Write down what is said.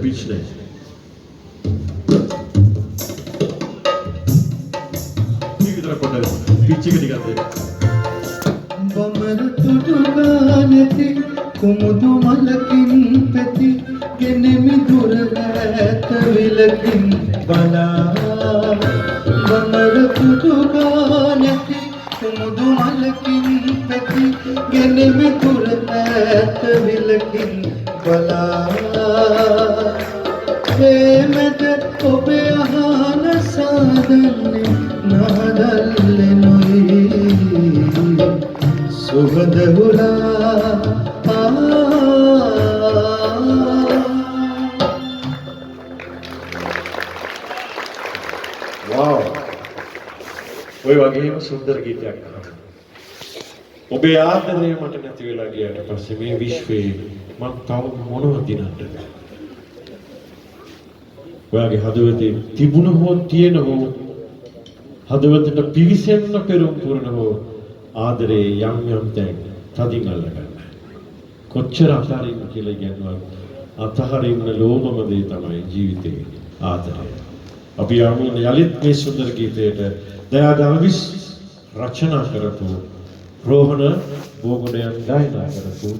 pitch नहीं ठीक तरह पढ़े pitch की दिखाते बमर तुडुगानेति कुमुदु मलकिन पेति ගෙනෙමි දුර ඈත විලකින් බලා බමර තුඩුගානෙති කුමුදු මලකින් පැති ගෙනෙමි දුර ඈත විලකින් බලා ප්‍රේමද ඔබේ අහන සාදන්නේ නහදල්ලේ නොයි සුගඳ හුලා ඔය වගේම සුන්දර ගීතයක් අහන්න. ඔබේ ආදරය මට නැති වෙලා ගියාට පස්සේ මේ විශ්වයේ මම තව මොනවද දිනන්නද? ඔයාගේ හදවතේ තිබුණ හෝ තියෙන හෝ හදවතට පිවිසෙන්න පෙරම් පුරන හෝ ආදරේ යම් යම් තැන් තදින් අල්ලගන්න. කොච්චර අතහරින්න කියලා කියනවත් අතහරින්න ලෝභම දේ තමයි ජීවිතේ ආදරය. අපි යමු යලිත් මේ සුන්දර ගීතයට දයාදල්විස් රචනා කරපු රෝහණ බෝගොඩයන් ගායනා කරපු